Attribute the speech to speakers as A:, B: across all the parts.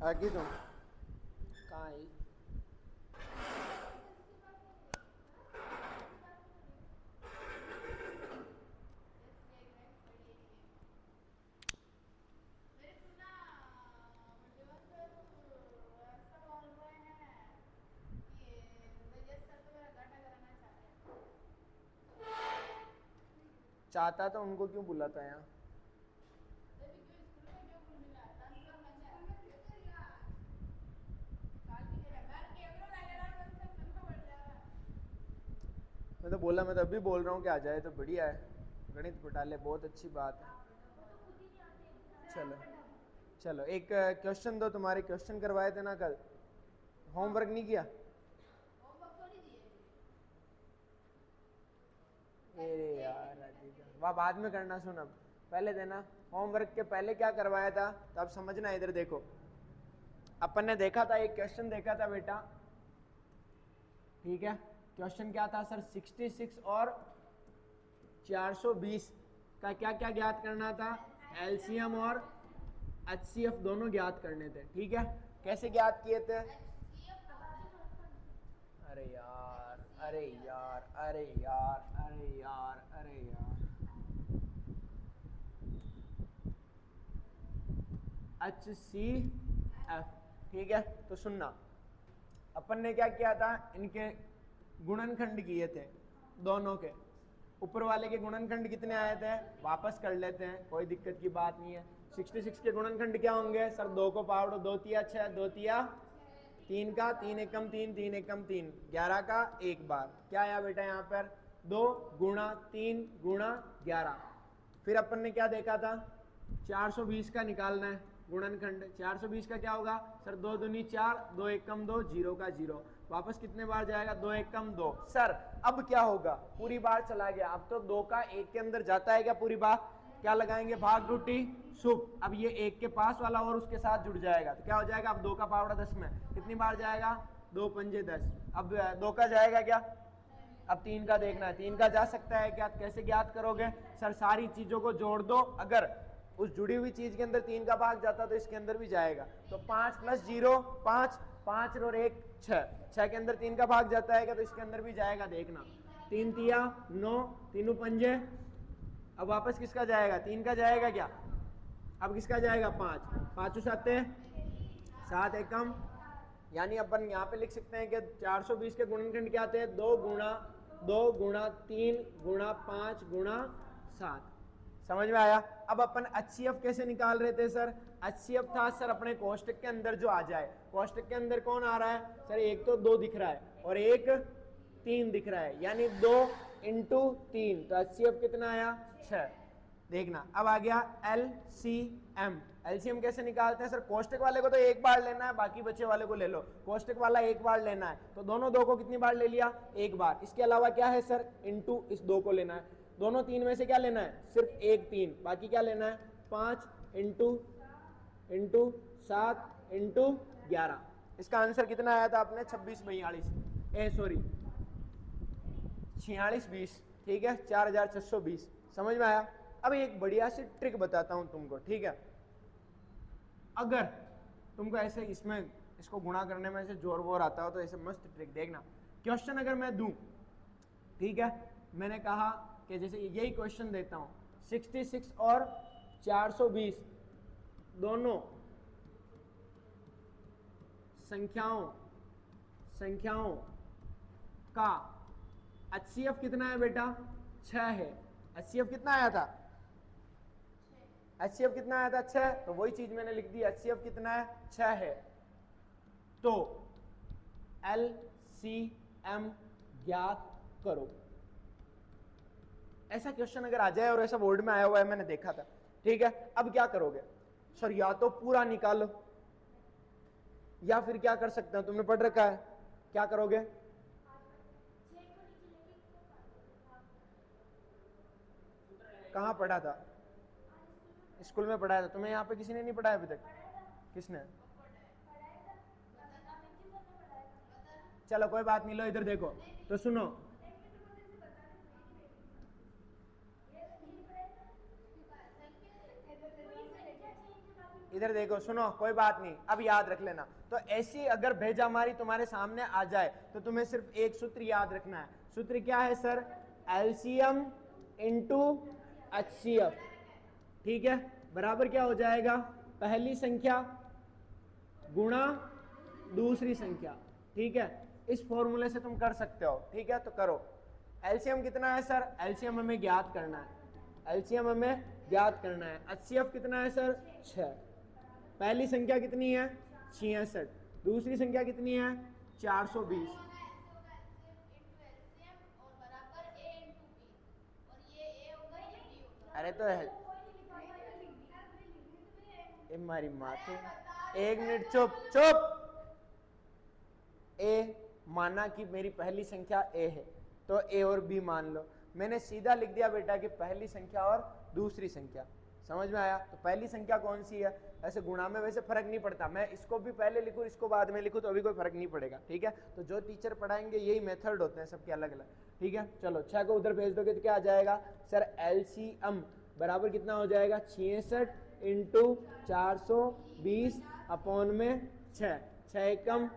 A: आगे तुम कहाँ आई? चाहता तो उनको क्यों बुलाता यहाँ? मैं तो बोला, मैं तो अभी बोल रहा हूँ कि आ जाए तो बढ़िया है। गणित पटा ले, बहुत अच्छी बात है। चलो चलो, एक क्वेश्चन दो। तुम्हारे क्वेश्चन करवाए थे ना कल, होमवर्क नहीं किया? अरे यार वह बाद में करना, सुन अब पहले देना। होमवर्क के पहले क्या करवाया था तो अब समझना, इधर देखो। अपन ने देखा था, एक क्वेश्चन देखा था बेटा, ठीक है। क्वेश्चन क्या था सर? 66 और 420 का क्या क्या ज्ञात करना था? एलसीएम और एचसीएफ दोनों ज्ञात करने थे, ठीक है। कैसे ज्ञात किए थे? अरे यार अरे यार अरे यार अरे यार अरे यार, HCF, ठीक है। तो सुनना, अपन ने क्या किया था, इनके गुणनखंड किए थे दोनों के। ऊपर वाले के गुणनखंड कितने आए थे वापस कर लेते हैं, कोई दिक्कत की बात नहीं है। 66 के गुणनखंड क्या होंगे सर? 2 को पावर 2 तिया 6, 2 तिया 3 का 3 एकम 3, 3 एकम 3, 11 का एक बार। क्या आया बेटा यहाँ पर? 2 गुणा 3 गुणा 11। फिर अपन ने क्या देखा था? 420 का निकालना है गुणनखंड। 420 का क्या होगा सर? 2 दूनी 4, 2 एकम 2, 0 का 0। वापस कितने बार जाएगा? 2 एकम 2। सर अब क्या होगा? पूरी बार चला गया। अब तो 2 का 1 के अंदर जाता है क्या पूरी बार? क्या लगाएंगे? भाग टूटी सुप। अब ये 1 के पास वाला और उसके साथ जुड़ जाएगा तो क्या हो जाएगा? अब 2 का पावड़ा 10 में कितनी बार जाएगा? 2 पंजे 10। अब 2 का जाएगा क्या? अब 3 का देखना है। 3 का जा सकता है क्या? कैसे ज्ञात करोगे सर? सारी चीजों को जोड़ दो, अगर उस जुड़ी हुई चीज के अंदर 3 का भाग जाता तो इसके अंदर भी जाएगा। तो 5 + 0 5, 5 और 1 6, 6 के अंदर 3 का भाग जाता है क्या? तो इसके अंदर भी जाएगा, देखना। 3 तिया 9, तीनों पंजे। अब वापस किसका जाएगा? 3 का जाएगा क्या? अब किसका जाएगा? 5, 5 7 7 एकम, यानी अपन यहाँ पे लिख सकते हैं कि 420 के गुणनखंड क्या थे? 2 गुणा 2 गुणा 3 गुणा 5 गुणा 7। समझ में आया? अब अपन HCF कैसे निकाल रहे थे सर? HCF था सर अपने कोष्टक के अंदर जो आ जाए। कोष्टक के अंदर कौन आ रहा है सर? एक तो 2 दिख रहा है और एक 3 दिख रहा है, यानी 2 × 3, तो HCF कितना आया? 6। देखना, अब आ गया LCM। एलसीएम कैसे निकालते हैं सर? कोष्टक वाले को तो एक बार लेना है, बाकी बचे वाले को ले लो। कोष्टक वाला एक बार लेना है तो दोनों 2 को कितनी बार ले लिया? एक बार। इसके अलावा क्या है सर? इनटू इस 2 को लेना है। दोनों 3 में से क्या लेना है? सिर्फ एक 3, बाकी क्या लेना है? 5 × 7 × 11। इसका आंसर कितना आया था आपने? 26 42, सॉरी 46 20, ठीक है, 4620। समझ में आया? अब एक बढ़िया सी ट्रिक बताता हूं तुमको, ठीक है। अगर तुमको ऐसे इसमें इसको गुणा करने में ऐसे जोर वोर आता हो तो ऐसे मस्त ट्रिक देखना। क्वेश्चन अगर मैं दूं, ठीक है, मैंने कहा कि जैसे यही क्वेश्चन देता हूं, 66 और 420 दोनों संख्याओं का HCF कितना है बेटा? 6 है। HCF कितना आया था? HCF कितना आया था? 6। तो वही चीज मैंने लिख दी, HCF कितना है? 6 है। तो LCM ज्ञात करो। ऐसा क्वेश्चन अगर आ जाए और ऐसा बोर्ड में आया हुआ है, मैंने देखा था, ठीक है। अब क्या करोगे सर? या तो पूरा निकालो या फिर क्या कर सकते हैं, तुमने पढ़ रखा है, क्या करोगे? कहाँ पढ़ा था? स्कूल में पढ़ाया था। तुम्हें यहाँ पे किसी ने नहीं पढ़ाया अभी तक? किसने? चलो कोई बात नहीं, लो इधर देखो तो सुनो। इधर देखो, सुनो, कोई बात नहीं, अब याद रख लेना। तो ऐसी अगर भेजामारी तुम्हारे सामने आ जाए तो तुम्हें सिर्फ एक सूत्र याद रखना है। सूत्र क्या है सर? LCM into HCF. ठीक है, बराबर क्या हो जाएगा? पहली संख्या गुणा दूसरी संख्या। ठीक है, इस फॉर्मूले से तुम कर सकते हो। ठीक है, तो करो। एलसीएम कितना है सर? एलसीएम हमें ज्ञात करना है, एलसीएम हमें ज्ञात करना है। एचसीएफ कितना है सर? 6। पहली संख्या कितनी है? 66। दूसरी संख्या कितनी है? 420। अरे तो है हमारी माथे। एक मिनट, चुप चुप। ए माना कि मेरी पहली संख्या ए है, तो ए और बी मान लो। मैंने सीधा लिख दिया बेटा कि पहली संख्या और दूसरी संख्या। समझ में आया? तो पहली संख्या कौन सी है? ऐसे गुणा में वैसे फर्क नहीं पड़ता, मैं इसको भी पहले लिखूं इसको बाद में लिखूं तो अभी कोई फर्क नहीं पड़ेगा। ठीक है, तो जो टीचर पढ़ाएंगे यही मेथड होते हैं सबके अलग अलग। ठीक है, चलो 6 को उधर भेज दोगे तो क्या आ जाएगा सर? एलसीएम बराबर कितना हो जाएगा? 66 इंटू 420 अपॉन में 6। 6 एकम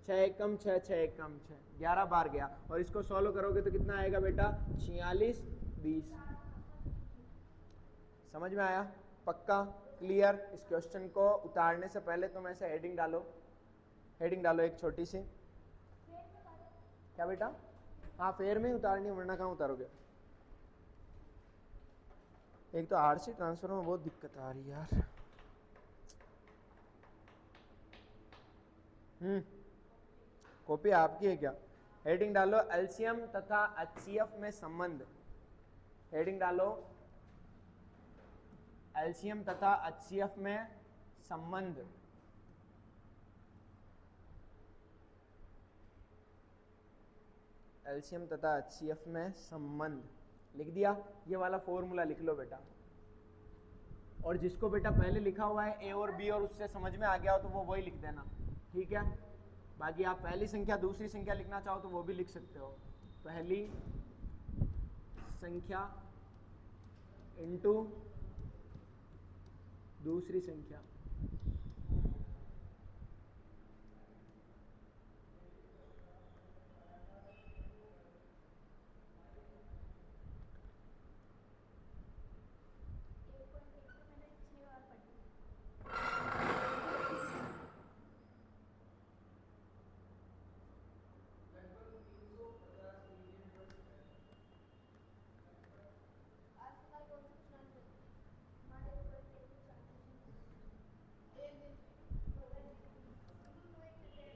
A: 6 एकम 6, 6 एकम 6, 11 बार गया। और इसको सॉल्व करोगे तो कितना आएगा बेटा? 46 20। समझ में आया? पक्का? क्लियर? इस क्वेश्चन को उतारने से पहले तुम ऐसे हेडिंग डालो, हेडिंग डालो एक छोटी सी। क्या बेटा? हाँ, फेयर में ही उतारनी, वरना कहाँ उतारोगे? एक तो आरसी ट्रांसफर में बहुत दिक्कत आ रही है यार। कॉपी आपकी है क्या? हेडिंग डालो एलसीएम तथा एचसीएफ में संबंध। हेडिंग डालो एलसीएम तथा एचसीएफ में संबंध। एलसीएम तथा एचसीएफ में संबंध लिख दिया। ये वाला फॉर्मूला लिख लो बेटा। और जिसको बेटा पहले लिखा हुआ है ए और बी और उससे समझ में आ गया हो तो वो वही लिख देना। ठीक है, बाकी आप पहली संख्या दूसरी संख्या लिखना चाहो तो वो भी लिख सकते हो। पहली संख्या इंटू दूसरी संख्या।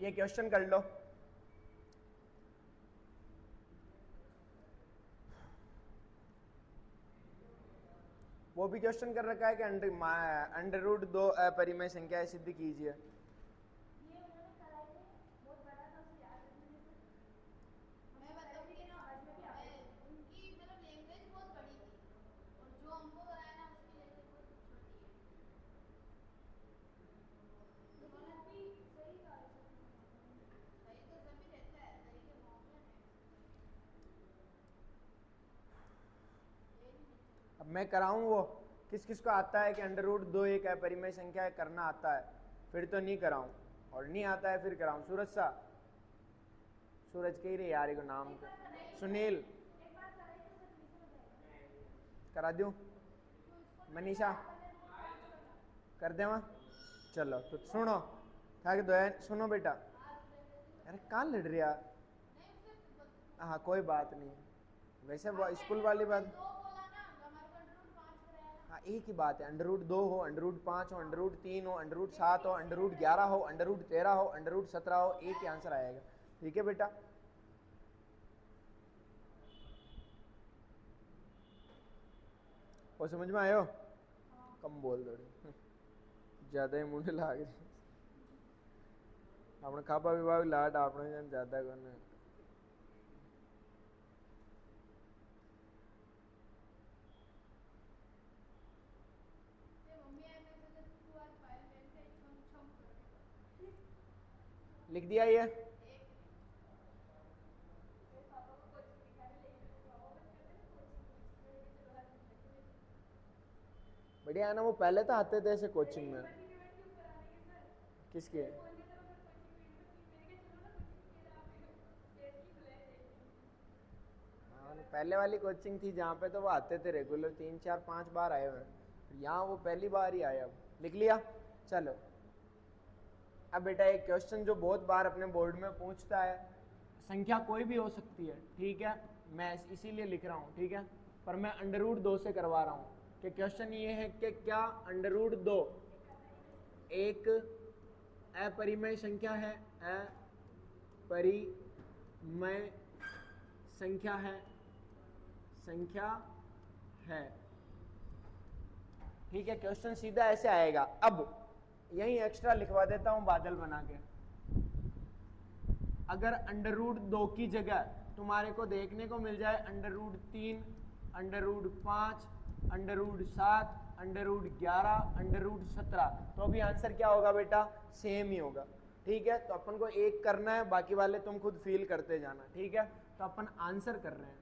A: ये क्वेश्चन कर लो। वो भी क्वेश्चन कर रखा है कि अंडर रूट 2 अपरिमेय संख्या सिद्ध कीजिए। अब मैं कराऊं वो? किस किस को आता है कि अंडर रूट 2 एक अपरिमेय संख्या करना आता है? फिर तो नहीं कराऊं, और नहीं आता है फिर कराऊं। सूरज सा, सूरज कह रही यार को नाम का सुनील, करा दूं? मनीषा कर दे वहाँ? चलो तो सुनो, था कि दो सुनो बेटा। अरे कहाँ लड़ रही यार? हाँ कोई बात नहीं, वैसे वो स्कूल वाली बात। हाँ एक ही बात है, अंडर रूट 2 हो, अंडर रूट 5 हो, अंडर रूट 3 हो, अंडर रूट 7 हो, अंडर रूट 11 हो, अंडर रूट 13 हो, अंडर रूट 17 हो, एक ही आंसर आएगा। ठीक है बेटा? वो समझ में आयो? कम बोल दो, ज्यादा ही मुंडे लाग रही। આપણે ખાવા પીવા લાટ આપણે જ્યાદા કરને। लिख दिया ये? बढ़िया है ना, वो पहले तो आते थे ऐसे कोचिंग में। किसके? हाँ, पहले वाली कोचिंग थी जहाँ पे तो वो आते थे रेगुलर, 3 4 5 बार आए हुए। यहाँ वो पहली बार ही आए। अब लिख लिया, चलो। अब बेटा एक क्वेश्चन जो बहुत बार अपने बोर्ड में पूछता है, संख्या कोई भी हो सकती है, ठीक है, मैं इसीलिए लिख रहा हूँ, ठीक है, पर मैं √2 से करवा रहा हूँ कि क्वेश्चन ये है कि क्या √2 एक अपरिमेय संख्या है? अपरिमेय संख्या है, ठीक है। क्वेश्चन सीधा ऐसे आएगा। अब यही एक्स्ट्रा लिखवा देता हूं बादल बना के। अगर √2 की जगह तुम्हारे को देखने को मिल जाए √3, √5, √7, √11, √17, तो अभी आंसर क्या होगा बेटा? सेम ही होगा, ठीक है। तो अपन को एक करना है, बाकी वाले तुम खुद फील करते जाना, ठीक है। तो अपन आंसर कर रहे हैं।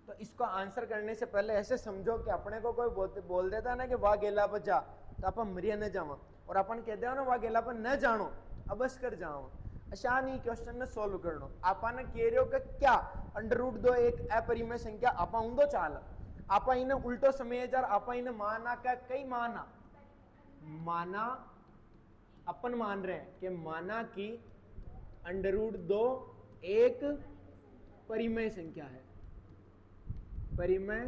A: तो इसको आंसर करने से पहले ऐसे समझो कि अपने को कोई बोल देता है ना कि वाह गेला पर जा, तो अपन मरिया न जावा, और अपन कहते हो ना वाह गेला पर न जानो, अबस कर जाओ। आसान ही क्वेश्चन ने सोल्व करनो। आपने कह रहे हो कि क्या √2 एक अपरिमेय संख्या? आपा ऊंधो चाल, आपा इन्हें उल्टो समय जार, आपा इन्हें माना का कई माना अपन मान रहे हैं कि माना कि √2 एक परिमेय संख्या है, परिमेय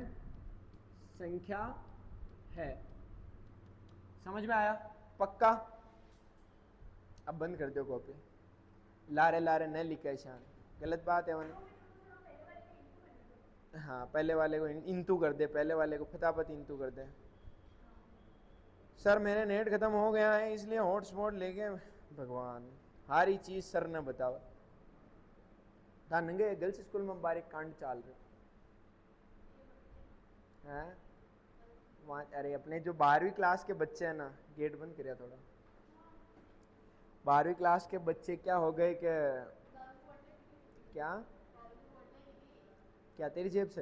A: संख्या है। समझ में आया? पक्का? अब बंद कर दो कॉपी, लारे लारे न लिखे शान, गलत बात है वरना। हाँ, पहले वाले को इंतू कर दे, पहले वाले को फटाफट इंतू कर दे। सर मेरे नेट खत्म हो गया है इसलिए हॉटस्पॉट लेके, भगवान हारी चीज सर ने बताओ। नंगे गर्ल्स स्कूल में बारीक कांड चाल रहे हैं। वहाँ अरे अपने जो 12वीं क्लास के बच्चे हैं ना, गेट बंद करिया थोड़ा। 12वीं क्लास के बच्चे क्या हो गए कि क्या क्या तेरी जेब से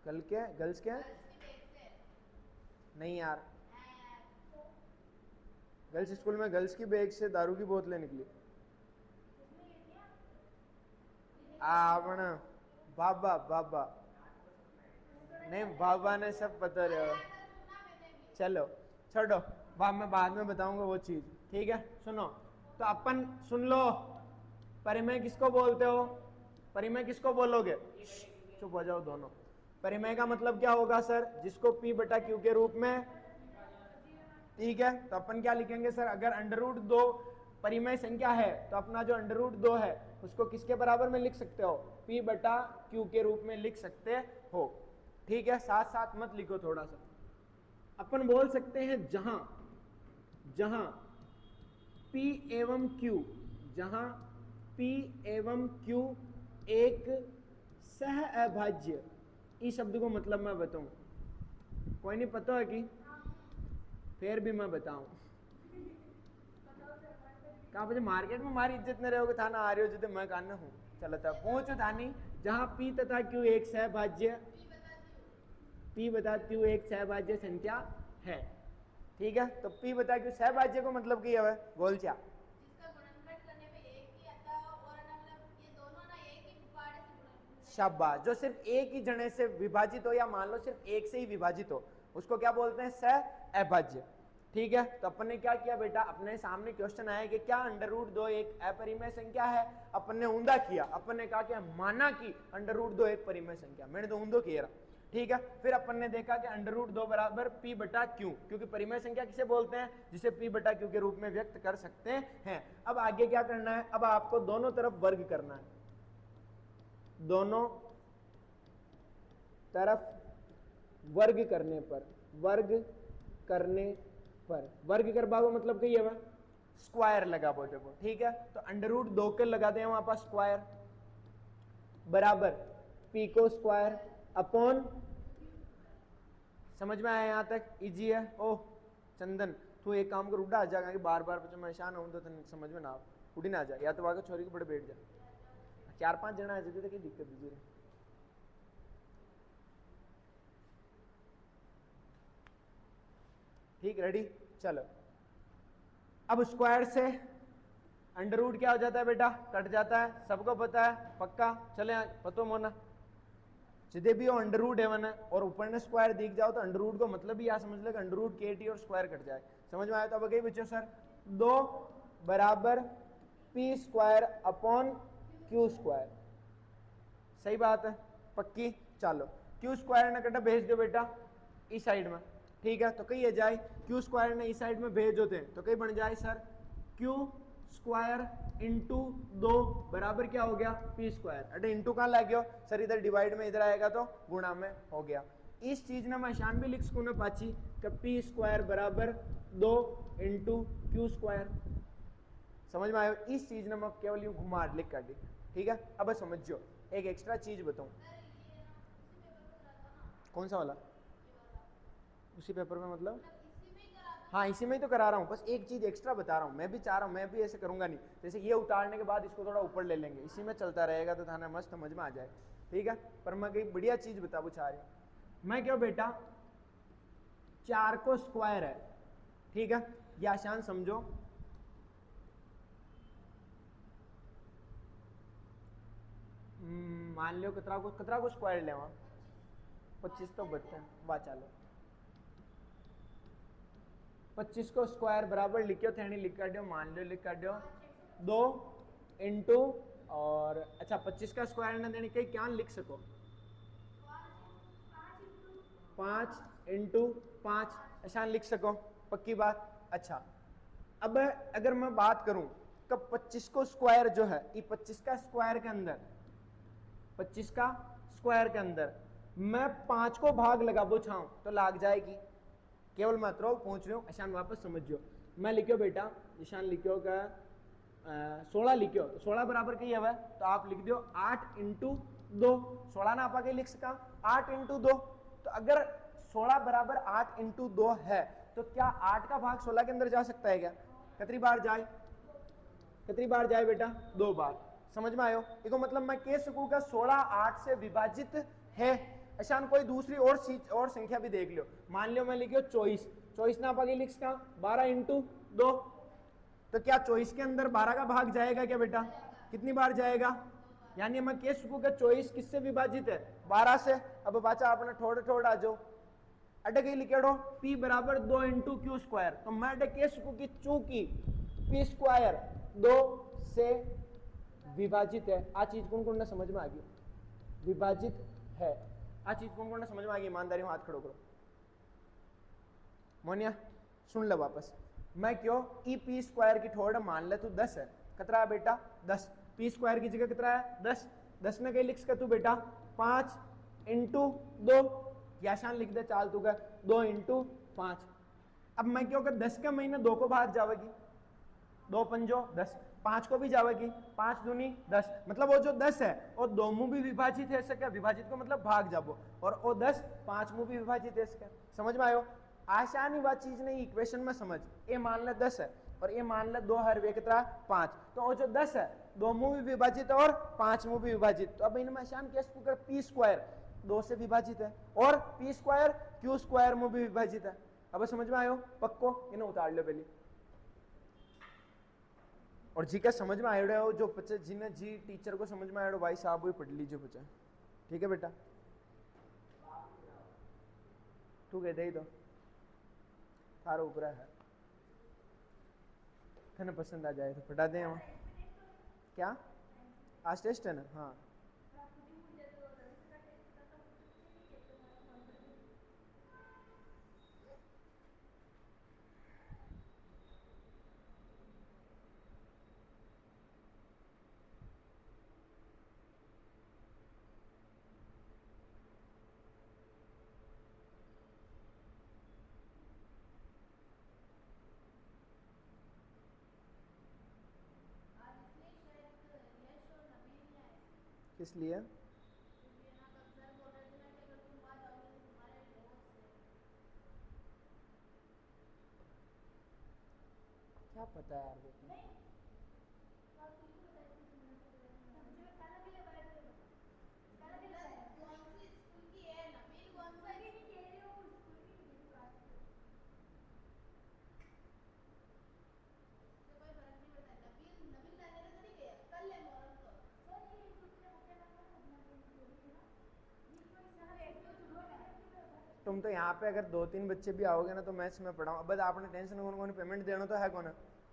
A: कल के गर्ल्स के नहीं यार, गर्ल्स स्कूल में गर्ल्स की बैग से दारू की बोतलें निकली। आपण बाबा बाबा नहीं, बाबा ने सब पता रहे। चलो छोड़ो, मैं बाद में बताऊंगा वो चीज, ठीक है। सुनो तो अपन सुन लो, परिमेय किसको बोलते हो? परिमेय किसको बोलोगे? चुप हो जाओ दोनों। परिमेय का मतलब क्या होगा सर? जिसको P/Q के रूप में, ठीक है। तो अपन क्या लिखेंगे सर? अगर √2 परिमेय संख्या है तो अपना जो √2 है उसको किसके बराबर में लिख सकते हो? P/Q के रूप में लिख सकते हो, ठीक है। साथ साथ मत लिखो, थोड़ा सा अपन बोल सकते हैं जहां P एवं Q, जहां P एवं Q एक सह अभाज्य, इस शब्द को मतलब मैं बताऊं, कोई नहीं पता है कि फिर भी मैं बताऊं। कहाँ पे मार्केट में हमारी इज्जत न रहोगे, थाना आ रहे हो जो मैं कान हूँ, चलो तब पहुंचो थानी। जहां P तथा Q एक सहभाज्य, P/Q एक सहभाज्य संख्या है, ठीक है। तो P/Q सहभाज्य को मतलब क्या है? गोलचा, शाबाश। जो सिर्फ एक ही जने से विभाजित हो, या मान लो सिर्फ एक से ही विभाजित हो, उसको क्या बोलते हैं? सह अभाज्य, ठीक है। तो अपन ने क्या किया बेटा, अपने सामने क्वेश्चन आया कि क्या √2 एक अपरिमेय संख्या है? अपन ने ऊंधा किया, अपन ने कहा कि माना कि √2 एक परिमेय संख्या, मैंने तो ऊंधो किया, ठीक है। फिर अपन ने देखा कि √2 बराबर P/Q, क्योंकि परिमेय संख्या किसे बोलते हैं? जिसे P/Q के रूप में व्यक्त कर सकते हैं। अब आगे क्या करना है? अब आपको दोनों तरफ वर्ग करना है, दोनों तरफ वर्ग करने पर, वर्ग कर बाबू मतलब कही है स्क्वायर लगा बोटे देखो, ठीक है। तो √2 के लगा दे वहां पर स्क्वायर बराबर P को स्क्वायर अपॉन, समझ में आया? यहां तक इजी है? ओह चंदन तू एक काम कर, उड़ा आ जाएगा कि बार बार परेशान हो तो समझ में ना उड़ी ना आ जाए, या तो आगे छोरी के बड़े बैठ जा, 4 5 जना आ जाते तो दिक्कत दीजिए, ठीक, रेडी, चलो। अब स्क्वायर से अंडर रूट क्या हो जाता है बेटा, कट जाता है, सबको पता है, पक्का, चले पतो मोना जिदे भी हो अंडर रूट है और ऊपर ने स्क्वायर दिख जाओ तो अंडर रूट को मतलब ही यह समझ लो अंडर रूट के टी और स्क्वायर कट जाए, समझ में आया। तो अब कहीं बच्चों सर 2 बराबर P square upon Q square, सही बात है, पक्की। चलो क्यू स्क्वायर ने कटा भेज दो बेटा इस साइड में, ठीक है। तो कहीं ये जाए क्यू स्क्वायर ने इस साइड में भेज होते हैं तो कहीं बन जाए सर क्यू स्क्वायर इंटू 2 बराबर क्या हो गया पी स्क्वायर। अरे इंटू कहाँ लग गया सर, इधर डिवाइड में इधर आएगा तो गुणा में हो गया। इस चीज ने मैं शान भी लिख सकूँ ना पाची कि पी स्क्वायर बराबर 2 इंटू क्यू स्क्वायर, समझ में आयो। इस चीज ने मैं केवल यूं घुमा लिख कर दी, ठीक है। अब समझो एक एक्स्ट्रा चीज बताऊं, कौन सा वाला, उसी पेपर में मतलब हाँ इसी में ही तो करा रहा हूँ, बस एक चीज एक्स्ट्रा बता रहा हूँ, मैं भी चाह रहा हूँ, मैं भी ऐसे करूंगा नहीं, जैसे ये उतारने के बाद इसको थोड़ा ऊपर ले लेंगे, इसी में चलता रहेगा तो थाना मस्त समझ में आ जाए, ठीक है। पर मैं कहीं बढ़िया चीज बता चाह रही हूँ मैं, क्यों बेटा 4 को स्क्वायर है, ठीक है, या आसान समझो, मान लो कतरा को स्क्वायर ले 25 तो बचते हैं, वाह चलो 25 को स्क्वायर बराबर लिखो थे नहीं लिख कर दो, मान लो लिख कर दो 2 इंटू और अच्छा 25 का स्क्वायर ना देने कहीं क्या लिख सको 5 इंटू 5 ऐसा लिख सको, पक्की बात। अच्छा अब अगर मैं बात करूं कब 25 को स्क्वायर जो है ये 25 का स्क्वायर के अंदर 25 का स्क्वायर के अंदर मैं 5 को भाग लगाबो छाऊं तो लाग जाएगी, केवल मात्रा पहुंच रहे हो ईशान वापस समझियो। मैं लिखियो बेटा ईशान लिखियो का 16 लिखियो तो 16 बराबर कही है तो आप लिख दियो 8 इंटू 2, 16 ना आप लिख सका 8 इंटू 2, तो अगर 16 बराबर 8 इंटू 2 है तो क्या 8 का भाग 16 के अंदर जा सकता है क्या, कितनी बार जाए, कितनी बार जाए बेटा 2 बार, समझ में आयो। देखो मतलब मैं कह सकूं कि 16 8 से विभाजित है, ऐसा कोई दूसरी और संख्या भी देख लो, मान लो मैं लिखियो 24, 24 ना पागे लिख सका 12 इंटू 2, तो क्या 24 के अंदर 12 का भाग जाएगा क्या बेटा, कितनी बार जाएगा, यानी मैं कह सकूं कि 24 किससे विभाजित है 12 से। अब बाचा आपने थोड़ा थोड़ा आ जाओ अटक लिखेड़ो P बराबर 2 इंटू क्यू स्क्वायर, तो मैं अटक कह सकूं कि चूंकि P स्क्वायर 2 से विभाजित है, आ चीज कौन कौन ने समझ में आ गई, विभाजित है, आ चीज कौन कौन ने समझ में आ गई, ईमानदारी हाथ खड़ो करो, मोनिया सुन लो वापस, मैं क्यों ई पी स्क्वायर की थोड़ा मान ले तू 10 है, कितना है बेटा 10, पी स्क्वायर की जगह कितना है 10, 10 में कहीं लिख सका तू बेटा 5 इंटू 2, या शान लिख दे चाल तू का 2 इंटू 5। अब मैं क्यों कर 10 का महीना 2 को भाग जाएगी, 2 पंजो 10, 5 को भी जाएगी 5 दूनी 10, मतलब वो जो 10 है वो 2 मुंह भी विभाजित है सके, विभाजित को मतलब भाग जाबो, और वो 10 5 मुंह भी विभाजित है सके, समझ में आयो। आसानी बात चीज नहीं इक्वेशन में समझ, ये मान ले 10 है और ये मान ले 2 हर वे कितना 5, तो वो जो 10 है 2 मुंह भी विभाजित और 5 मुंह भी विभाजित, तो अब इनमें आसान कैसे कर पी स्क्वायर 2 से विभाजित है और पी स्क्वायर क्यू स्क्वायर मुंह भी विभाजित है, अब समझ में आयो पक्को, इन्हें उतार लो पहले। और जी का समझ में आयो हो जो बच्चे जिन्हें जी टीचर को समझ में आयो भाई साहब वही पढ़ लीजिए बच्चे, ठीक है बेटा, तू कह दे ही तो थारा ऊपर है, थे पसंद आ जाए तो फटा दें हम, क्या आज टेस्ट है ना, हाँ किस लिए, क्या पता यार वो तुम तो यहाँ पे अगर 2-3 बच्चे भी आओगे ना तो मैथ्स में पढ़ाऊँ। अब आपने टेंशन कौन पेमेंट देना तो है कौन,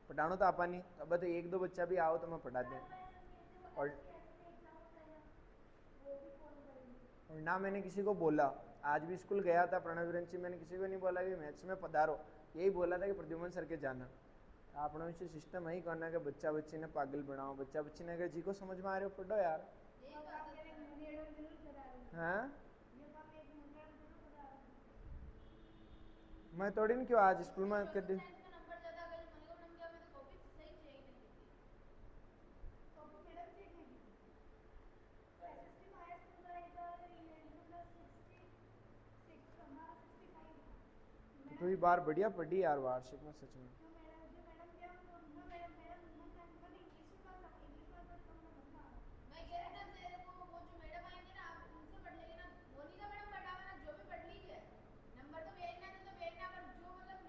A: पढ़ाना तो आपा नहीं। अब तो 1-2 बच्चा भी आओ तो मैं पढ़ा दें। और ना मैंने किसी को बोला, आज भी स्कूल गया था प्रणव विरंची, मैंने किसी को नहीं बोला कि मैथ्स में पधारो, यही बोला था कि प्रद्युमन सर के जाना। आपने विषय सिस्टम यही करना कि बच्चा बच्ची ने पागल बनाओ, बच्चा बच्ची ने अगर जी को समझ में आ रहे हो पढ़ो यार। हाँ मैं थोड़ी नहीं क्यों आज स्कूल में कर दी। तो ये बार बढ़िया पढ़ी यार वार्षिक में सच में।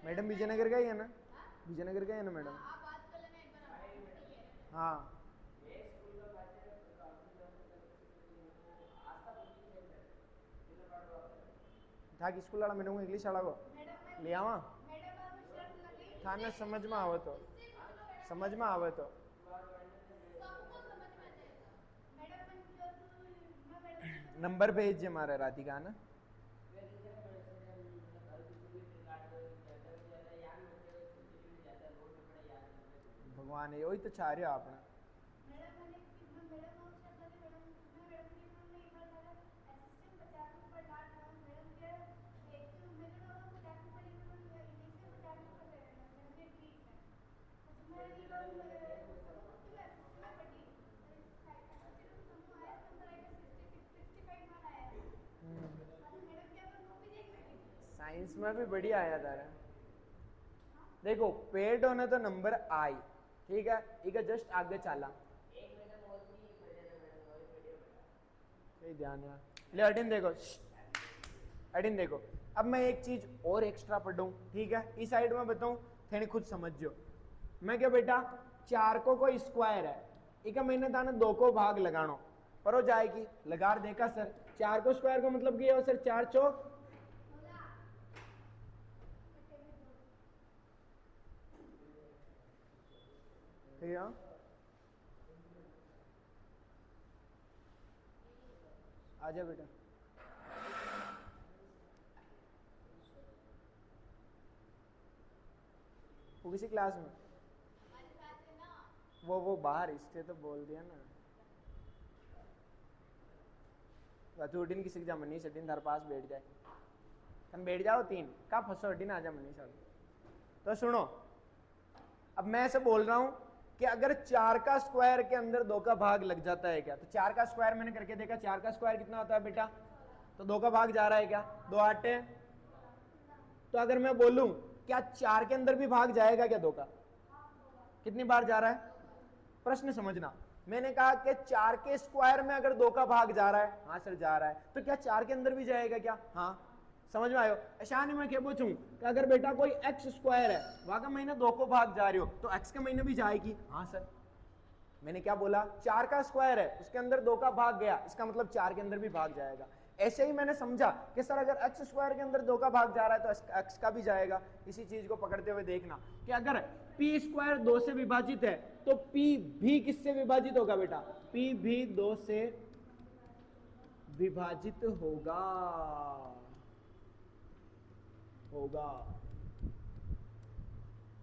A: मैडम विजयनगर का ही है ना, विजयनगर का है ना मैडम। हाँ था कि स्कूल वाला मैडम इंग्लिश वाला को ले आवा था ना, समझ में आवे तो, समझ में आवे तो। नंबर भेज जे मारे राधिका ना। भगवान है वही तो चाह रहे हो आपने। साइंस में भी बढ़िया आया था। देखो पेड होने तो नंबर आई, ठीक है, एक जस्ट आगे चला ध्यान यार। ले अडिन देखो, अडिन देखो, अब मैं एक चीज और एक्स्ट्रा पढ़ूं, ठीक है, इस साइड में बताऊं थे खुद समझो। मैं क्या बेटा 4 को कोई स्क्वायर है, एक मैंने था ना 2 को भाग लगानो पर हो जाएगी, लगार देखा सर 4 को स्क्वायर को मतलब क्या है सर, 4 चौक आजा बेटा। वो किसी क्लास में वो बाहर इससे तो बोल दिया ना। तू उठिन किसी की जा मनीष अड्डीन तार पास बैठ जाए, तुम बैठ जाओ 3 का फंसो अड्डीन आजा मनीष। तो सुनो अब मैं ऐसे बोल रहा हूं कि अगर 4 का स्क्वायर के अंदर 2 का भाग लग जाता है क्या, तो 4 का स्क्वायर मैंने करके देखा, 4 का स्क्वायर कितना होता है बेटा, तो 2 का भाग जा रहा है क्या, 2 8। तो अगर मैं बोलूं क्या 4 के अंदर भी भाग जाएगा क्या 2 का, कितनी बार जा रहा है, प्रश्न समझना। मैंने कहा कि 4 के स्क्वायर में अगर 2 का भाग जा रहा है, हाँ सर जा रहा है, तो क्या 4 के अंदर भी जाएगा क्या, हाँ समझ में आयो। ऐसा नहीं मैं क्या पूछूं कि अगर बेटा कोई एक्स स्क्वायर है वहां का महीने 2 को भाग जा रही हो तो एक्स के महीने भी जाएगी, हाँ सर। मैंने क्या बोला 4 का स्क्वायर है उसके अंदर 2 का भाग गया, इसका मतलब 4 के अंदर भी भाग जाएगा। ऐसे ही मैंने समझा कि सर अगर एक्स स्क्वायर के अंदर 2 का भाग जा रहा है तो एक्स का भी जाएगा। इसी चीज को पकड़ते हुए देखना कि अगर पी स्क्वायर 2 से विभाजित है तो पी भी किससे विभाजित होगा बेटा, पी भी 2 से विभाजित होगा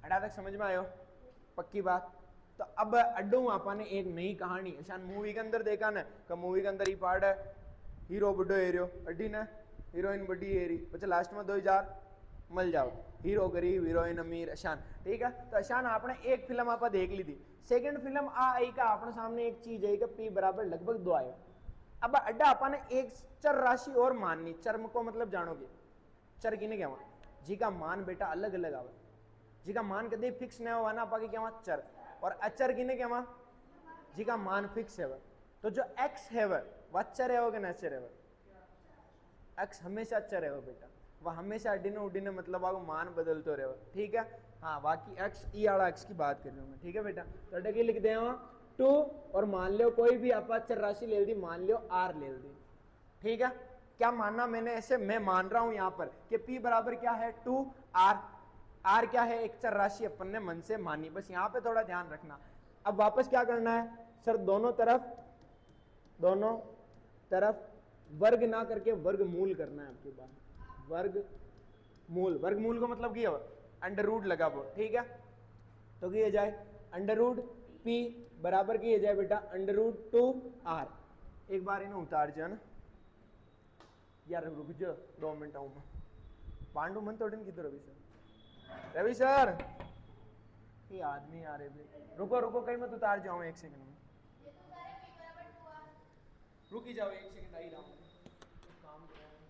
A: अड़ा तक समझ में आयो, पक्की बात। तो अब अड्डू आपा ने एक नई कहानी शान मूवी के अंदर देखा ना कि मूवी के अंदर ही पार्ट है हीरो बुड्ढो एरियो अड्डी ने हीरोइन बड़ी एरी बच्चा लास्ट में 2000 मिल जाओ, हीरो गरीब हीरोइन अमीर अशान, ठीक है। तो अशान आपने एक फिल्म आपा देख ली थी, सेकंड फिल्म आई का अपने सामने एक चीज है कि पी बराबर लगभग 2 आयो। अब अड्डा आपा ने एक चर राशि और माननी, चर को मतलब जानोगे, चर किने क्या जी का मान बेटा अलग अलग आवे, जी का मान कभी फिक्स नहीं हुआ ना, आपा क्या चर, और अचर किने क्या जी का मान फिक्स है। तो जो x है वह अचर है कि नचर है, x हमेशा अचर है बेटा, वह हमेशा अड्डी उड्डी मतलब आपको मान बदलते रहे, ठीक है। हाँ बाकी x ई वाला x की बात कर रहा हूँ मैं, ठीक है बेटा। तो अड्डा की लिख दे 2 और मान लो कोई भी आप अचर राशि ले दी, मान लो r ले दी, ठीक है। क्या माना मैंने, ऐसे मैं मान रहा हूं यहां पर कि P बराबर क्या है 2R। R क्या है, एक चर राशि अपन ने मन से मानी, बस यहां पे थोड़ा ध्यान रखना। अब वापस क्या करना है सर, दोनों तरफ वर्ग ना करके वर्गमूल करना है आपके पास। वर्गमूल को मतलब क्या अंडर रूट लगा वो, ठीक है। तो किए जाए अंडर रूट P बराबर किए जाए बेटा अंडर रूट 2R। एक बार इन्हें उतार जाए ना यार, रुक जाओ 2 मिनट आऊं मैं। पांडु मन तोड़न किधर रवि सर ये आदमी आ रहे थे, रुको कहीं मत उतार जाओ, 1 सेकंड में रुक ही जाओ, 1 सेकंड आई रहा हूं, काम कर रहा हूं।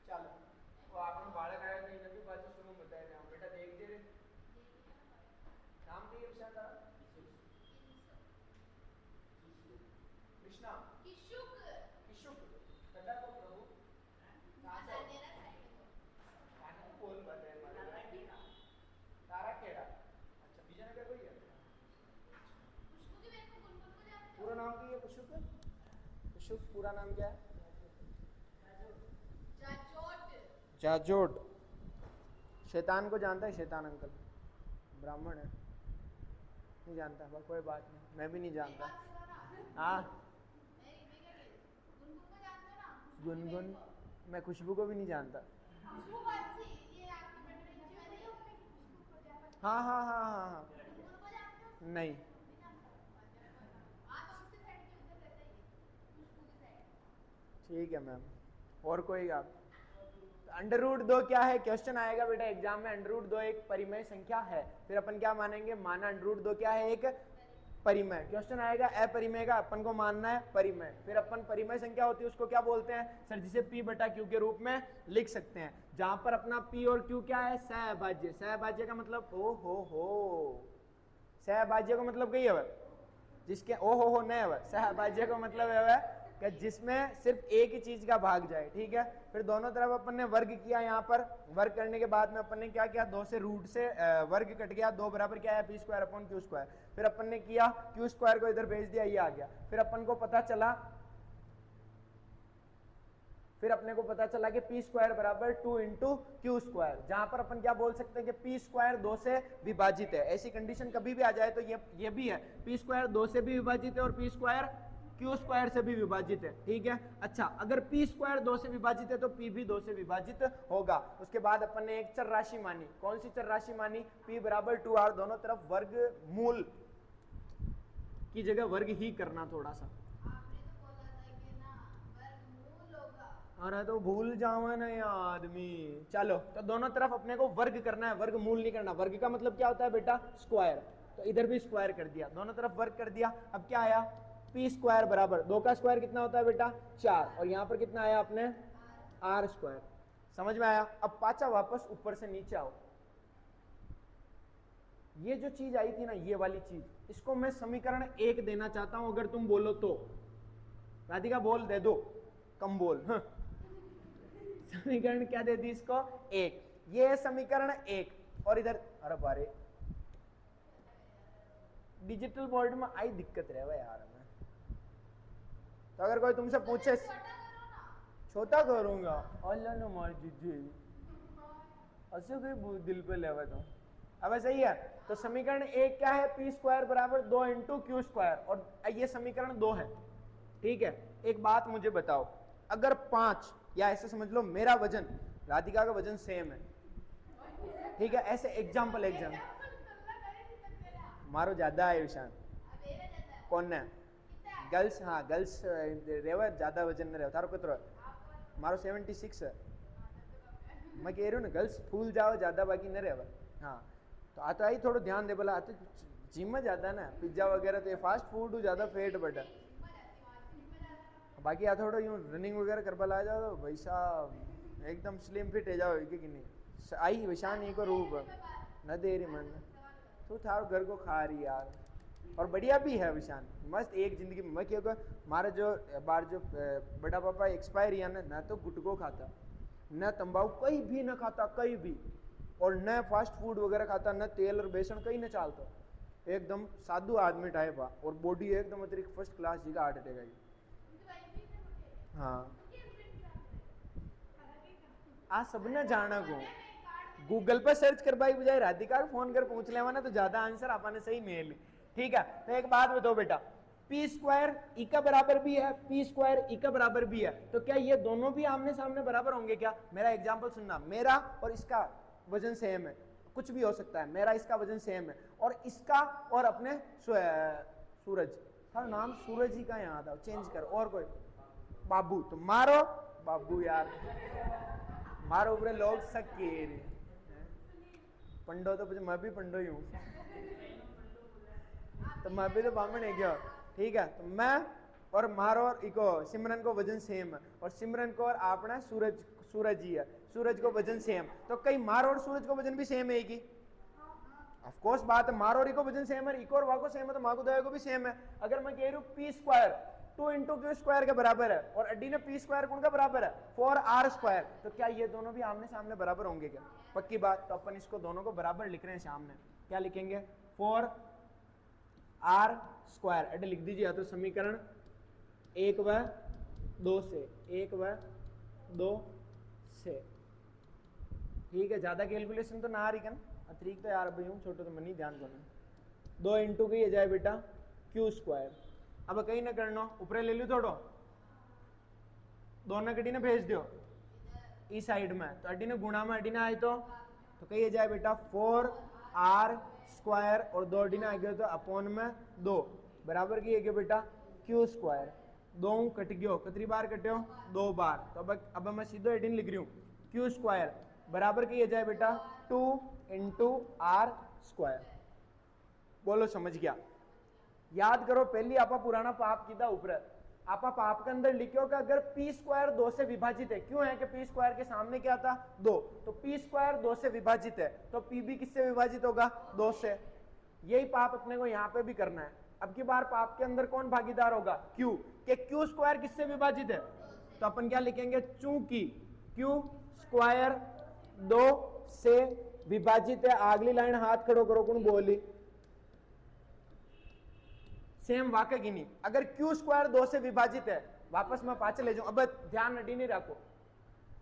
A: ચાલો તો આપણું બાળક આવ્યા તો એને બી પાછું શું બતાવી દે બેટા દેખ દે રે નામ કઈ છે તારા कृष्णा किशुक कदा को प्रभु काने को बोल बताए मारे तारा केड़ा अच्छा बीजा नगर कोई है पूरा नाम क्या है कुशुक पूरा नाम क्या है जाजोट। शैतान को जानता है, शैतान अंकल ब्राह्मण है, नहीं जानता, पर कोई बात नहीं, मैं भी नहीं जानता। हाँ गुनगुन, मैं खुशबू को भी नहीं जानता। हाँ हाँ हाँ हाँ हाँ नहीं ठीक है मैम। और कोई आप अंडर रूट 2 क्या है, क्वेश्चन आएगा बेटा एग्जाम में। अंडर रूट 2 एक परिमेय संख्या है, फिर अपन क्या मानेंगे, माना अंडर रूट 2 क्या है, एक परिमेय। क्वेश्चन आएगा अपरिमेय का, अपन को मानना है परिमेय। फिर अपन परिमेय संख्या होती है उसको क्या बोलते हैं सर, जिसे P बटा Q के रूप में लिख सकते हैं, जहां पर अपना P और Q क्या है, सहभाज्य। सहभाज्य का मतलब ओ हो सहभाज्य का मतलब कही है जिसके ओ हो नहीं है, सहभाज्य का मतलब है कि जिसमें सिर्फ एक ही चीज का भाग जाए, ठीक है। फिर दोनों तरफ अपन ने वर्ग किया, यहाँ पर वर्ग करने के बाद में अपन ने क्या किया, 2 से रूट से वर्ग कट गया, 2 बराबर क्या है P square upon Q square. फिर अपन ने किया Q स्क्वायर को इधर भेज दिया, ये आ गया। फिर अपन को पता चला कि P स्क्वायर बराबर 2 इंटू Q स्क्वायर, जहां पर अपन क्या बोल सकते हैं कि P स्क्वायर 2 से विभाजित है। ऐसी कंडीशन कभी भी आ जाए तो ये भी है, P स्क्वायर 2 से भी विभाजित है और P स्क्वायर क्यू स्क्वायर से भी विभाजित है, ठीक है। अच्छा, अगर पी स्क्वायर 2 से विभाजित है तो पी भी 2 से विभाजित होगा। उसके बाद अपन ने एक चर राशि मानी, कौन सी चर राशि मानी, p बराबर 2r, दोनों तरफ वर्ग मूल की जगह वर्ग ही करना थोड़ा सा। अरे तो भूल जावा ना ये आदमी। चलो, तो दोनों तरफ अपने को वर्ग करना है, वर्ग मूल नहीं करना। वर्ग का मतलब क्या होता है बेटा, स्क्वायर। तो इधर भी स्क्वायर कर दिया, दोनों तरफ वर्ग कर दिया। अब क्या आया, पी स्क्वायर बराबर 2 का स्क्वायर कितना होता है बेटा 4, और यहाँ पर कितना आया अपने आर स्क्वायर। समझ में आया। अब पाचा वापस ऊपर से नीचे आओ। ये जो चीज आई थी ना, ये वाली चीज, इसको मैं समीकरण 1 देना चाहता हूं, अगर तुम बोलो तो। राधिका बोल, दे दो, कम बोल। हाँ। समीकरण क्या दे दी इसको, 1। ये है समीकरण 1, और इधर अरे बारे डिजिटल बोर्ड में आई दिक्कत रहे यार में। तो अगर कोई तुमसे पूछे, छोटा करूंगा, अल्लाह ने मार दीजिए, ऐसे कोई दिल पे लेवा तो। अब सही है। तो समीकरण 1 क्या है, पी स्क्वायर बराबर 2 इंटू क्यू स्क्वायर, और ये समीकरण 2 है, ठीक है। एक बात मुझे बताओ, अगर 5, या ऐसे समझ लो मेरा वजन राधिका का वजन सेम है, ठीक है, ऐसे एग्जाम्पल मारो ज्यादा है विशान, कौन है गर्ल्स, हाँ गर्ल्स रेवा ज्यादा वजन न रेवा, थारो कितना मारो 76 है। मैं कह रही हूँ ना, गर्ल्स फूल जाओ ज्यादा, बाकी न रेवा। हाँ, तो आता ही थोड़ा ध्यान दे, बोला आते जिम में ज्यादा ना, पिज्जा वगैरह तो ये फास्ट फूड ज्यादा फेट बटा, बाकी आ थोड़ा यूँ रनिंग वगैरह कर ला जाओ तो वैसा एकदम स्लिम फिट हो जाओ कि नहीं। आई विशान ही को रूप न दे रही मन, तो थारो घर को खा रही यार, और बढ़िया भी है विशान, मस्त एक जिंदगी में। मैं क्योंकि हमारा जो बार जो बड़ा पापा एक्सपायर किया ना तो गुटको खाता, न तंबाकू कहीं भी न खाता, कहीं भी, और न फास्ट फूड वगैरह खाता, न तेल और बेसन कहीं न चालता, एकदम साधु आदमी टाइप है, और बॉडी एकदम अतिरिक्त फर्स्ट क्लास जी का हार्ट अटैक आई। हाँ, आ सबने जाना को गूगल पर सर्च कर भाई, बजाय राधिका फोन कर पूछ लेवा ना तो ज्यादा आंसर आपने सही मिल, ठीक है। तो एक बात बताओ बेटा, पी स्क्वायर ई का बराबर भी है, पी स्क्वायर ई का बराबर भी है, तो क्या ये दोनों भी आमने सामने बराबर होंगे क्या। मेरा एग्जांपल सुनना, मेरा और इसका वजन सेम है, कुछ भी हो सकता है, मेरा इसका वजन सेम है, और इसका और अपने सूरज का नाम सूरज ही का यहाँ था, चेंज कर, और कोई बाबू, तो मारो बाबू यार, मारो ऊपर लोग सकेर पंडो, तो मैं भी पंडो ही हूँ, तो मैं भी तो बामण है क्या, ठीक है। तो मैं और मारो और इको सिमरन को वजन सेम है, और सिमरन को और अपना सूरज ही है, सूरज को वजन सेम, तो कई मारो और सूरज को वजन भी सेम है कि, ऑफ कोर्स बात है, मारो और इको वजन सेम है, इको और वाको सेम है, तो माको दया को भी सेम है। अगर मैं कह रही हूँ P square 2 into Q square के बराबर है, और अड्डी ने पी स्क्वायर कौन का बराबर है 4r स्क्वायर, तो क्या ये दोनों भी आमने सामने बराबर होंगे क्या, पक्की बात। तो अपन इसको दोनों को बराबर लिख रहे हैं सामने, क्या लिखेंगे 4r स्क्वायर, अड्डे लिख दीजिए, या तो समीकरण 1 व 2 से, 1 व 2 से, ठीक है। ज्यादा कैलकुलेशन तो ना आ रही क्या, अतिरिक्त तो यार भाई हूँ छोटे, तो मनी ध्यान दो ना, 2 इंटू की जाए बेटा क्यू स्क्वायर। अब कहीं ना करना ऊपर ले लो थोड़ो, दोनों कटी ने भेज दो इस साइड में, तो अड्डी ने गुणा में अड्डी ने आए तो कही जाए बेटा 4r स्क्वायर, और 2 अड्डी ने आ गया तो अपॉन में 2 बराबर की है बेटा क्यू स्क्वायर, 2 कट गयो, कितनी बार कटे 2 बार, तो अब मैं सीधो अड्डी लिख रही हूँ क्यू स्क्वायर बराबर की जाए बेटा 2 इंटू आर स्क्वायर। बोलो समझ गया। याद करो पहली आपा पुराना पाप किया ऊपर, आपा पाप के अंदर लिखो कि अगर पी स्क्वायर 2 से विभाजित है, क्यों है कि पी स्क्वायर के सामने क्या था 2, तो पी स्क्वायर 2 से विभाजित है, तो पी भी किससे विभाजित होगा 2 से। यही पाप अपने को यहाँ पे भी करना है। अब की बार पाप के अंदर कौन भागीदार होगा क्यू, कि क्यू स्क्वायर किससे विभाजित है, तो अपन क्या लिखेंगे चूंकि क्यू स्क्वायर 2 से विभाजित है। अगली लाइन हाथ खड़ो करो, कौन बोली सेम वाकई की नहीं। अगर क्यू स्क्वायर 2 से विभाजित है, वापस मैं पाछे ले जाऊं, अब ध्यान अडी नहीं रखो,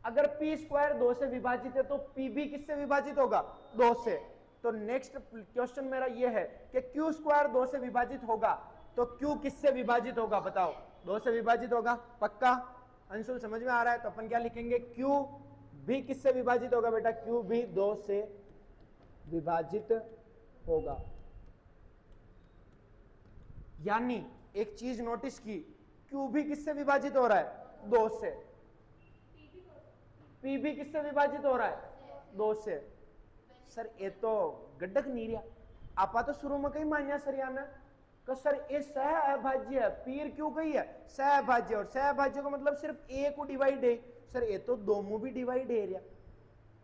A: अगर पी स्क्वायर 2 से विभाजित है तो पी भी किससे विभाजित होगा 2 से। तो नेक्स्ट क्वेश्चन मेरा ये है कि क्यू स्क्वायर 2 से विभाजित होगा तो क्यू किससे विभाजित होगा बताओ। 2 से विभाजित होगा, पक्का? अंशुल समझ में आ रहा है? तो अपन क्या लिखेंगे, Q भी किससे विभाजित होगा बेटा, Q भी 2 से विभाजित होगा। यानी एक चीज नोटिस की, Q भी किससे विभाजित हो रहा है, 2 से। P भी किससे विभाजित हो रहा है, 2 से। सर ये तो गड्ढक नहीं रहा, आपा तो शुरू में कहीं मान्या सर याना तो सर ये सहअभाज्य है, पीर क्यों कही है, सहअभाज्य, और सहअभाज्य का मतलब सिर्फ ए को डिवाइड है। सर ये तो दो मुंह भी डिवाइड है रहा,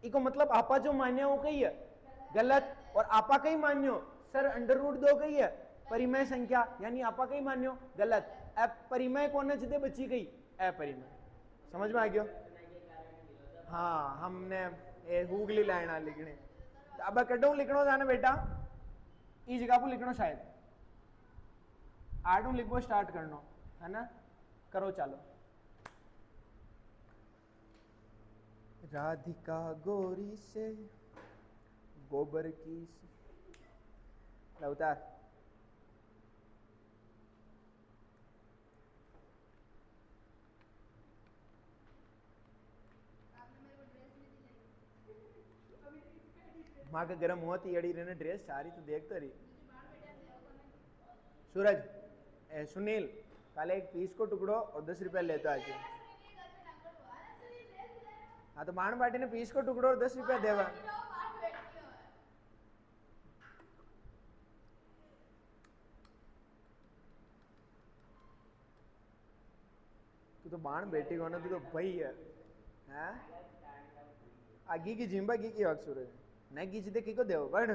A: इको मतलब आपा जो मान्य हो कही है गलत, और आपा कहीं मान्य हो सर √2 कही है परिमेय संख्या, यानी आपा कहीं मान्य हो गलत। अब परिमेय कौन जितने बची गई, अपरिमेय। समझ में आ गया? हाँ हमने हुगली लाइन लिखने, अब कड्डू लिखना जाना बेटा, इस जगह पर लिखना शायद आडू लिखो स्टार्ट करना है ना, करो चालो। राधिका गोरी से गोबर की उतार। माँ का गर्म हुआ थी अड़ी रहने ड्रेस सारी तो देखते रही। सूरज सुनील काले एक पीस को टुकड़ो और 10 रुपया लेता आज। हाँ तो बाण बाटी ने पीस को टुकड़ो और 10 रुपया देवा। तू तो बाण बेटी को ना, तू तो भाई है हैं? आगी की जिम्बा की वक्त सूरज नहीं की जिदे की को देव बढ़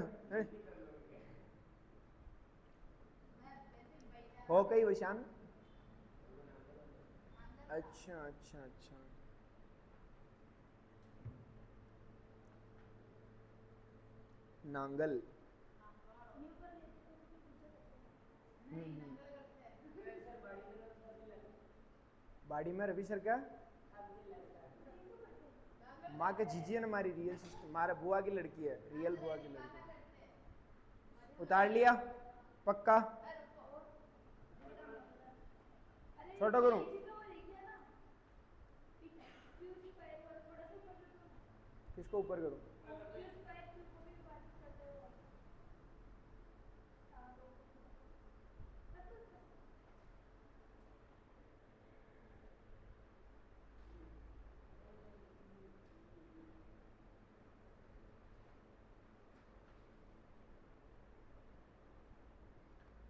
A: हो कई वशान। अच्छा अच्छा अच्छा नांगल। बाड़ी में रवि सर क्या माँ के जीजी है ना, हमारी रियल सिस्टर, हमारा बुआ की लड़की है, रियल बुआ की लड़की। उतार लिया पक्का, छोटा करूं? किसको ऊपर करूं?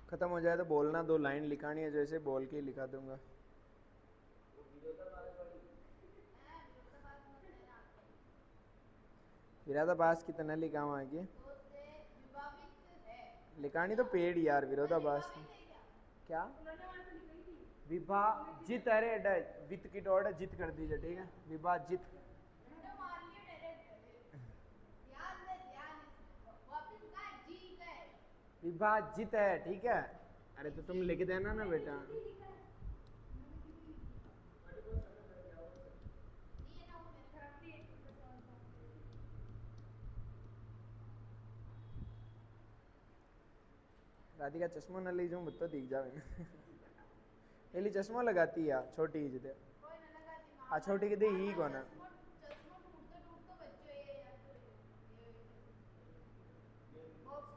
A: खत्म हो जाए तो बोलना, 2 लाइन लिखानी है, जैसे बोल के लिखा दूंगा। विरोधाभास कितना लिखाऊं आगे? लिखानी तो पेड़ यार, विरोधाभास क्या विभाजित, अरे वित्त की डॉट जित कर दीजिए, ठीक है, विभाजित। विभाजित है, ठीक है। अरे तो तुम लिख देना ना बेटा। राधिका चश्मा न ली जाऊं तो दिख जावे एली चश्मा लगाती है छोटी ही जिते आ छोटी की दे ही कोना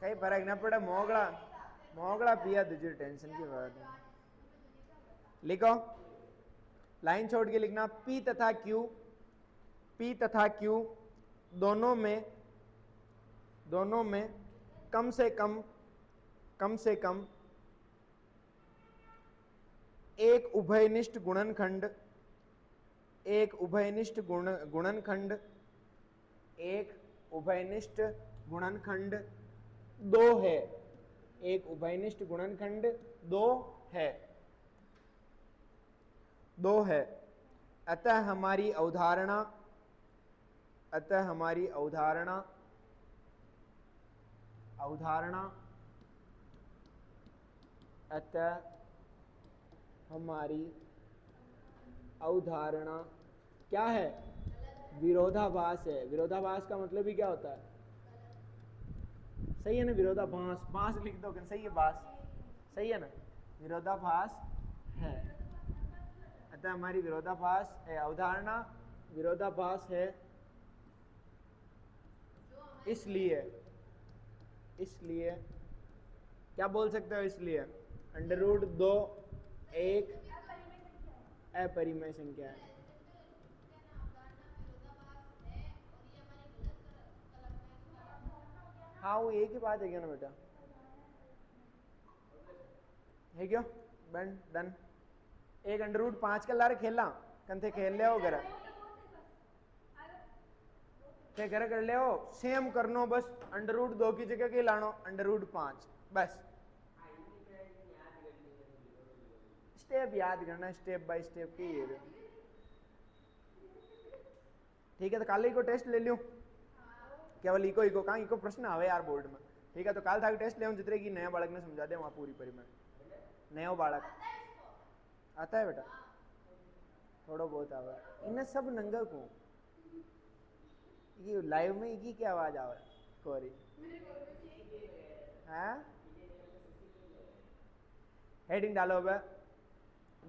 A: कहीं फर्क ना पड़ा, मोगड़ा मोगड़ा पिया तुझे, टेंशन की बात है। लिखो, लाइन छोड़ के लिखना, P तथा Q दोनों में कम से कम एक उभयनिष्ठ गुणनखंड, एक उभयनिष्ठ गुणनखंड 2 है, एक उभयनिष्ठ गुणनखंड 2 है। अतः हमारी अवधारणा अतः हमारी अवधारणा क्या है? विरोधाभास है। विरोधाभास का मतलब ही क्या होता है? सही है ना, विरोधाभास, बांस लिख दो, सही है, बांस सही है ना, विरोधाभास है। अतः हमारी विरोधाभास अवधारणा विरोधाभास है, इसलिए क्या बोल सकते हो? इसलिए √2 एक अपरिमेय संख्या है। हाँ वो एक ही बात है क्या ना बेटा, है क्यों बन डन। एक √5 के लारे खेलना कंथे खेल ले हो घर ते घर कर ले हो सेम करनो बस √2 की जगह के लानो √5 बस स्टेप याद करना स्टेप बाय स्टेप की ये ठीक है। तो काल को टेस्ट ले लियो केवल इको कहाँ इको प्रश्न आवे यार बोर्ड में ठीक है। तो काल था टेस्ट ले जितने की नया बालक ने समझा दे वहाँ पूरी परिमाण नया बालक आता है बेटा थोड़ा बहुत आवे इन्हें सब नंगा को ये लाइव में की क्या आवाज आवे कोरी हाँ हेडिंग डालो अब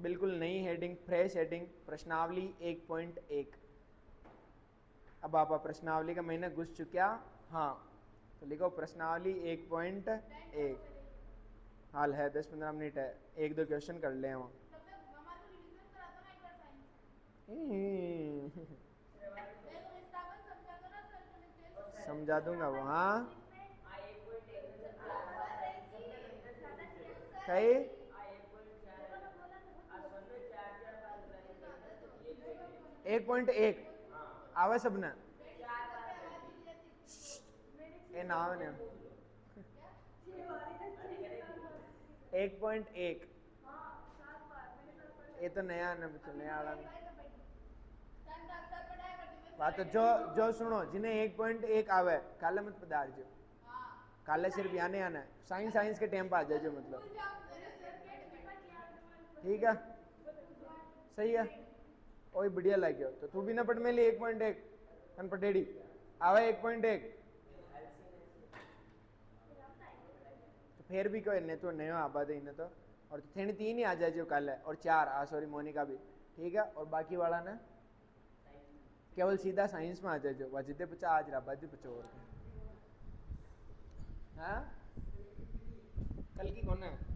A: बिल्कुल नई हेडिंग फ्रेश हेडिंग प्रश्नावली 1.1। अब आप प्रश्नावली का महीना घुस चुका हाँ तो लिखो प्रश्नावली 1.1 हाल है 10-15 मिनट है 1-2 क्वेश्चन कर ले वहाँ समझा दूंगा वो हाँ कई 1.1 आवे सबने ए ना आवे ने 1.1 ये तो नया है ना बच्चों नया वाला बात तो जो सुनो जिन्हें 1.1 आवे काले मत पधार जो काले सिर्फ याने आना है साइंस के टाइम पे आ जाए मतलब ठीक है सही है ओए बढ़िया लगे तो तू भी ना पढ़ में ले 1.1 कन पटेड़ी आवे 1.1 तो फिर भी कोई नहीं तो नया आबाद है इन्हें तो और तो थे 3 ही आ जाए जो कल है और 4 सॉरी मोनिका भी ठीक है और बाकी वाला ना केवल सीधा साइंस में आ जाए जो वजिदे बच्चा आज राबादी बच्चा और हाँ कल की कौन है